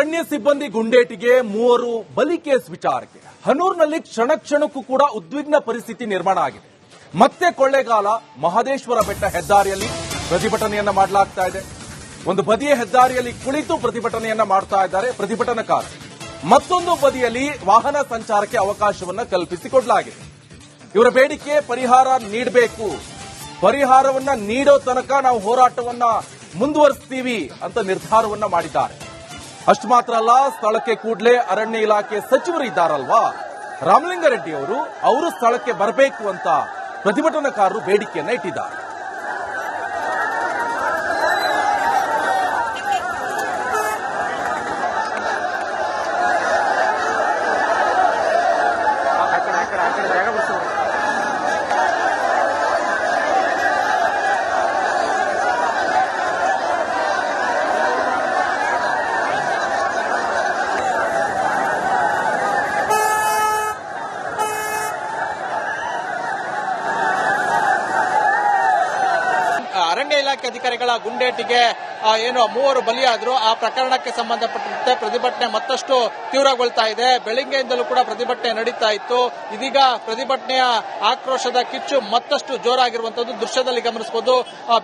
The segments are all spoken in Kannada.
ಅರಣ್ಯ ಸಿಬ್ಬಂದಿ ಗುಂಡೇಟಿಗೆ 3 ಬಲಿ ಕೇಸ್ ವಿಚಾರಕ್ಕೆ ಹನೂರ್ನಲ್ಲಿ ಕ್ಷಣಕ್ಕೂ ಕೂಡ ಉದ್ವಿಗ್ನ ಪರಿಸ್ಥಿತಿ ನಿರ್ಮಾಣ ಆಗಿದೆ. ಮತ್ತೆ ಕೊಳ್ಳೇಗಾಲ ಮಹದೇಶ್ವರ ಬೆಟ್ಟ ಹೆದ್ದಾರಿಯಲ್ಲಿ ಪ್ರತಿಭಟನೆಯನ್ನ ಮಾಡಲಾಗ್ತಾ ಇದೆ. ಒಂದು ಬದಿಯ ಹೆದ್ದಾರಿಯಲ್ಲಿ ಕುಳಿತು ಪ್ರತಿಭಟನೆಯನ್ನ ಮಾಡ್ತಾ ಇದ್ದಾರೆ ಪ್ರತಿಭಟನಾಕಾರರು. ಮತ್ತೊಂದು ಬದಿಯಲ್ಲಿ ವಾಹನ ಸಂಚಾರಕ್ಕೆ ಅವಕಾಶವನ್ನ ಕಲ್ಪಿಸಿಕೊಡಲಾಗಿದೆ. ಇವರ ಬೇಡಿಕೆ ಪರಿಹಾರ ನೀಡಬೇಕು, ಪರಿಹಾರವನ್ನ ನೀಡೋ ತನಕ ನಾವು ಹೋರಾಟವನ್ನ ಮುಂದುವರಿಸ್ತೀವಿ ಅಂತ ನಿರ್ಧಾರವನ್ನ ಮಾಡಿದ್ದಾರೆ. ಅಷ್ಟು ಮಾತ್ರ ಅಲ್ಲ, ಸ್ಥಳಕ್ಕೆ ಕೂಡಲೇ ಅರಣ್ಯ ಇಲಾಖೆ ಸಚಿವರು ಇದ್ದಾರಲ್ವಾ ರಾಮಲಿಂಗಾರೆಡ್ಡಿ ಅವರು ಸ್ಥಳಕ್ಕೆ ಬರಬೇಕು ಅಂತ ಪ್ರತಿಭಟನಾಕಾರರು ಬೇಡಿಕೆಯನ್ನ ಇಟ್ಟಿದ್ದಾರೆ. ಅರಣ್ಯ ಇಲಾಖೆ ಅಧಿಕಾರಿಗಳ ಗುಂಡೇಟಿಗೆ ಏನು 3 ಬಲಿಯಾದ್ರು ಆ ಪ್ರಕರಣಕ್ಕೆ ಸಂಬಂಧಪಟ್ಟಂತೆ ಪ್ರತಿಭಟನೆ ಮತ್ತಷ್ಟು ತೀವ್ರಗೊಳ್ತಾ ಇದೆ. ಬೆಳಗ್ಗೆಯಿಂದಲೂ ಕೂಡ ಪ್ರತಿಭಟನೆ ನಡೀತಾ ಇತ್ತು. ಇದೀಗ ಪ್ರತಿಭಟನೆಯ ಆಕ್ರೋಶದ ಕಿಚ್ಚು ಮತ್ತಷ್ಟು ಜೋರಾಗಿರುವಂತದ್ದು ದೃಶ್ಯದಲ್ಲಿ ಗಮನಿಸಬಹುದು.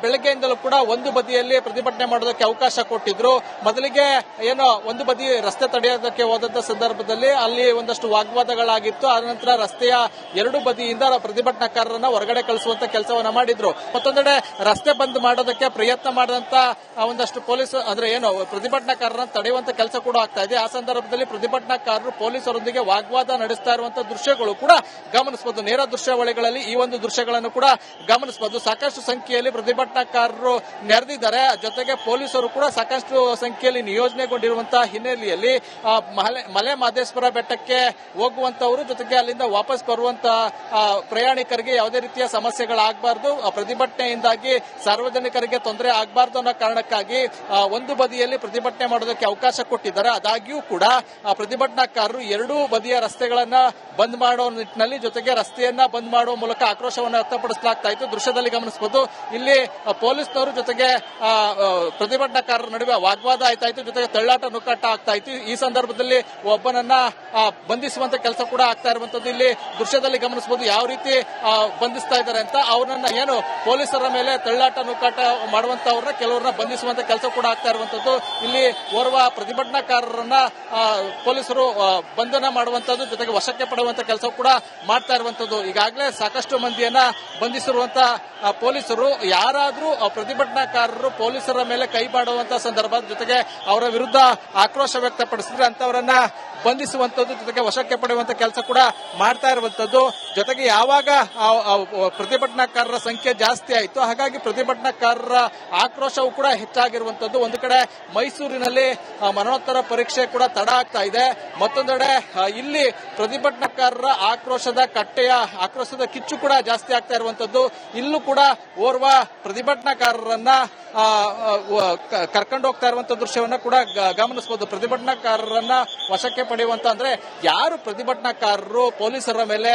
ಬೆಳಗ್ಗೆಯಿಂದಲೂ ಕೂಡ ಒಂದು ಬದಿಯಲ್ಲಿ ಪ್ರತಿಭಟನೆ ಮಾಡೋದಕ್ಕೆ ಅವಕಾಶ ಕೊಟ್ಟಿದ್ರು. ಮೊದಲಿಗೆ ಏನು ಒಂದು ಬದಿ ರಸ್ತೆ ತಡೆಯೋದಕ್ಕೆ ಹೋದಂತ ಸಂದರ್ಭದಲ್ಲಿ ಅಲ್ಲಿ ಒಂದಷ್ಟು ವಾಗ್ವಾದಗಳಾಗಿತ್ತು. ಆನಂತರ ರಸ್ತೆಯ 2 ಬದಿಯಿಂದ ಪ್ರತಿಭಟನಾಕಾರರನ್ನ ಹೊರಗಡೆ ಕಳಿಸುವಂತ ಕೆಲಸವನ್ನ ಮಾಡಿದ್ರು. ಮತ್ತೊಂದೆಡೆ ರಸ್ತೆ ಬಂದ್ ಮಾಡೋದಕ್ಕೆ ಪ್ರಯತ್ನ ಮಾಡಿದಂತ ಒಂದಷ್ಟು ಪೊಲೀಸ್ ಅಂದ್ರೆ ಏನು ಪ್ರತಿಭಟನಾಕಾರರನ್ನ ತಡೆಯುವಂತ ಕೆಲಸ ಕೂಡ ಆಗ್ತಾ ಇದೆ. ಆ ಸಂದರ್ಭದಲ್ಲಿ ಪ್ರತಿಭಟನಾಕಾರರು ಪೊಲೀಸರೊಂದಿಗೆ ವಾಗ್ವಾದ ನಡೆಸ್ತಾ ಇರುವಂತಹ ದೃಶ್ಯಗಳು ಕೂಡ ಗಮನಿಸಬಹುದು. ನೇರ ದೃಶ್ಯಾವಳಿಗಳಲ್ಲಿ ಈ ಒಂದು ದೃಶ್ಯಗಳನ್ನು ಕೂಡ ಗಮನಿಸಬಹುದು. ಸಾಕಷ್ಟು ಸಂಖ್ಯೆಯಲ್ಲಿ ಪ್ರತಿಭಟನಾಕಾರರು ನೆರೆದಿದ್ದಾರೆ. ಜೊತೆಗೆ ಪೊಲೀಸರು ಕೂಡ ಸಾಕಷ್ಟು ಸಂಖ್ಯೆಯಲ್ಲಿ ನಿಯೋಜನೆಗೊಂಡಿರುವಂತಹ ಹಿನ್ನೆಲೆಯಲ್ಲಿ ಮಲೆ ಮಹದೇಶ್ವರ ಬೆಟ್ಟಕ್ಕೆ ಹೋಗುವಂತವರು ಜೊತೆಗೆ ಅಲ್ಲಿಂದ ವಾಪಸ್ ಬರುವಂತಹ ಪ್ರಯಾಣಿಕರಿಗೆ ಯಾವುದೇ ರೀತಿಯ ಸಮಸ್ಯೆಗಳಾಗಬಾರದು, ಪ್ರತಿಭಟನೆಯಿಂದಾಗಿ ಸಾರ್ವಜನಿಕರಿಗೆ ತೊಂದರೆ ಆಗಬಾರದು ಅನ್ನೋ ಕಾರಣಕ್ಕಾಗಿ ಒಂದು ಬದಿಯಲ್ಲಿ ಪ್ರತಿಭಟನೆ ಮಾಡೋದಕ್ಕೆ ಅವಕಾಶ ಕೊಟ್ಟಿದ್ದಾರೆ. ಆದಾಗ್ಯೂ ಕೂಡ ಪ್ರತಿಭಟನಾಕಾರರು 2 ಬದಿಯ ರಸ್ತೆಗಳನ್ನ ಬಂದ್ ಮಾಡುವ ನಿಟ್ಟಿನಲ್ಲಿ ಜೊತೆಗೆ ರಸ್ತೆಯನ್ನ ಬಂದ್ ಮಾಡುವ ಮೂಲಕ ಆಕ್ರೋಶವನ್ನು ವ್ಯಕ್ತಪಡಿಸಲಾಗ್ತಾ ಇತ್ತು. ದೃಶ್ಯದಲ್ಲಿ ಗಮನಿಸಬಹುದು. ಇಲ್ಲಿ ಪೊಲೀಸ್ನವರು ಜೊತೆಗೆ ಪ್ರತಿಭಟನಾಕಾರರ ನಡುವೆ ವಾಗ್ವಾದ ಆಯ್ತಾ ಇತ್ತು. ಜೊತೆಗೆ ತಳ್ಳಾಟ ನುಕ್ಕಾಟ ಆಗ್ತಾ ಇತ್ತು. ಈ ಸಂದರ್ಭದಲ್ಲಿ ಒಬ್ಬನನ್ನ ಬಂಧಿಸುವಂತ ಕೆಲಸ ಕೂಡ ಆಗ್ತಾ ಇರುವಂತದ್ದು ಇಲ್ಲಿ ದೃಶ್ಯದಲ್ಲಿ ಗಮನಿಸಬಹುದು. ಯಾವ ರೀತಿ ಬಂಧಿಸ್ತಾ ಇದ್ದಾರೆ ಅಂತ ಅವ್ರನ್ನ ಏನು ಪೊಲೀಸರ ಮೇಲೆ ತಳ್ಳಾಟ ನುಕ್ಕಾಟ ಮಾಡುವಂತವ್ರನ್ನ ಕೆಲವರನ್ನ ಬಂಧಿಸುವಂತ ಕೆಲಸ ಕೂಡ ಆಗ್ತಾ ಇರುವಂತದ್ದು. ಇಲ್ಲಿ ಓರ್ವ ಪ್ರತಿಭಟನಾಕಾರರನ್ನ ಪೊಲೀಸರು ಬಂಧನ ಮಾಡುವಂತದ್ದು ಜೊತೆಗೆ ವಶಕ್ಕೆ ಪಡುವಂತ ಕೆಲಸ ಕೂಡ ಮಾಡ್ತಾ ಇರುವಂತದ್ದು. ಈಗಾಗಲೇ ಸಾಕಷ್ಟು ಮಂದಿಯನ್ನ ಬಂಧಿಸಿರುವಂತಹ ಪೊಲೀಸರು ಯಾರಾದ್ರೂ ಪ್ರತಿಭಟನಾಕಾರರು ಪೊಲೀಸರ ಮೇಲೆ ಕೈ ಮಾಡುವಂತಹ ಸಂದರ್ಭ ಜೊತೆಗೆ ಅವರ ವಿರುದ್ಧ ಆಕ್ರೋಶ ವ್ಯಕ್ತಪಡಿಸಿದ್ರೆ ಅಂತವರನ್ನ ಬಂಧಿಸುವಂತದ್ದು ಜೊತೆಗೆ ವಶಕ್ಕೆ ಪಡೆಯುವಂತ ಕೆಲಸ ಕೂಡ ಮಾಡ್ತಾ ಇರುವಂತದ್ದು. ಜೊತೆಗೆ ಯಾವಾಗ ಪ್ರತಿಭಟನಾಕಾರರ ಸಂಖ್ಯೆ ಜಾಸ್ತಿ ಆಯಿತು ಹಾಗಾಗಿ ಪ್ರತಿಭಟನಾಕಾರರ ಆಕ್ರೋಶವೂ ಕೂಡ ಹೆಚ್ಚಾಗಿರುವಂತದ್ದು. ಒಂದು ಕಡೆ ಮೈಸೂರಿನಲ್ಲಿ ಮರಣೋತ್ತರ ಪರೀಕ್ಷೆ ಕೂಡ ತಡ ಆಗ್ತಾ ಇದೆ. ಮತ್ತೊಂದೆಡೆ ಇಲ್ಲಿ ಪ್ರತಿಭಟನಾಕಾರರ ಆಕ್ರೋಶದ ಕಿಚ್ಚು ಕೂಡ ಜಾಸ್ತಿ ಆಗ್ತಾ ಇರುವಂತದ್ದು. ಇಲ್ಲೂ ಕೂಡ ಓರ್ವ ಪ್ರತಿಭಟನಾಕಾರರನ್ನ ಕರ್ಕೊಂಡು ಹೋಗ್ತಾ ಇರುವಂತಹ ದೃಶ್ಯವನ್ನ ಕೂಡ ಗಮನಿಸಬಹುದು. ಪ್ರತಿಭಟನಾಕಾರರನ್ನ ವಶಕ್ಕೆ ಪಡೆಯುವಂತ ಅಂದ್ರೆ ಯಾರು ಪ್ರತಿಭಟನಾಕಾರರು ಪೊಲೀಸರ ಮೇಲೆ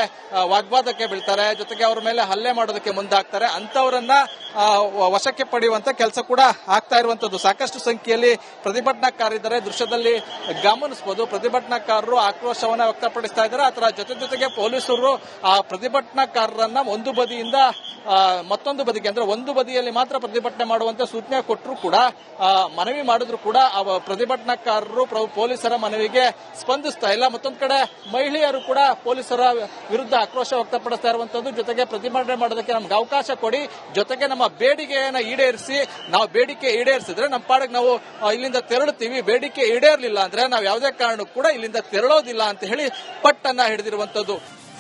ವಾಗ್ವಾದಕ್ಕೆ ಬೀಳ್ತಾರೆ ಜೊತೆಗೆ ಅವರ ಮೇಲೆ ಹಲ್ಲೆ ಮಾಡೋದಕ್ಕೆ ಮುಂದಾಗ್ತಾರೆ ಅಂತವರನ್ನ ವಶಕ್ಕೆ ಪಡೆಯುವಂತ ಕೆಲಸ ಕೂಡ ಆಗ್ತಾ ಇರುವಂತದ್ದು. ಸಾಕಷ್ಟು ಸಂಖ್ಯೆಯಲ್ಲಿ ಪ್ರತಿಭಟನಾಕಾರರಿದ್ದಾರೆ. ದೃಶ್ಯದಲ್ಲಿ ಗಮನಿಸಬಹುದು. ಪ್ರತಿಭಟನಾಕಾರರು ಆಕ್ರೋಶವನ್ನ ವ್ಯಕ್ತಪಡಿಸ್ತಾ ಇದ್ದಾರೆ. ಅದರ ಜೊತೆಗೆ ಪೊಲೀಸರು ಆ ಪ್ರತಿಭಟನಾಕಾರರನ್ನ ಒಂದು ಬದಿಯಿಂದ ಮತ್ತೊಂದು ಬದಿಗೆ ಅಂದ್ರೆ ಒಂದು ಬದಿಯಲ್ಲಿ ಮಾತ್ರ ಪ್ರತಿಭಟನೆ ಮಾಡುವಂತ ಸೂಚನೆ ಕೊಟ್ಟರು ಕೂಡ ಮನವಿ ಮಾಡಿದ್ರು ಕೂಡ ಪ್ರತಿಭಟನಾಕಾರರು ಪೊಲೀಸರ ಮನವಿಗೆ ಸ್ಪಂದಿಸ್ತಾ ಇಲ್ಲ. ಮತ್ತೊಂದು ಕಡೆ ಮಹಿಳೆಯರು ಕೂಡ ಪೊಲೀಸರ ವಿರುದ್ಧ ಆಕ್ರೋಶ ವ್ಯಕ್ತಪಡಿಸ್ತಾ ಇರುವಂತದ್ದು. ಜೊತೆಗೆ ಪ್ರತಿಭಟನೆ ಮಾಡೋದಕ್ಕೆ ನಮ್ಗೆ ಅವಕಾಶ ಕೊಡಿ, ಜೊತೆಗೆ ನಮ್ಮ ಬೇಡಿಕೆಯನ್ನ ಈಡೇರಿಸಿ, ನಾವು ಬೇಡಿಕೆ ಈಡೇರಿಸಿದ್ರೆ ನಮ್ಮ ಪಾಡಿಗೆ ನಾವು ಇಲ್ಲಿಂದ ತೆರಳುತ್ತೀವಿ, ಬೇಡಿಕೆ ಈಡೇರಲಿಲ್ಲ ಅಂದ್ರೆ ನಾವು ಯಾವುದೇ ಕಾರಣಕ್ಕೂ ಕೂಡ ಇಲ್ಲಿಂದ ತೆರಳೋದಿಲ್ಲ ಅಂತ ಹೇಳಿ ಪಟ್ಟನ್ನ ಹಿಡಿದಿರುವಂತದ್ದು.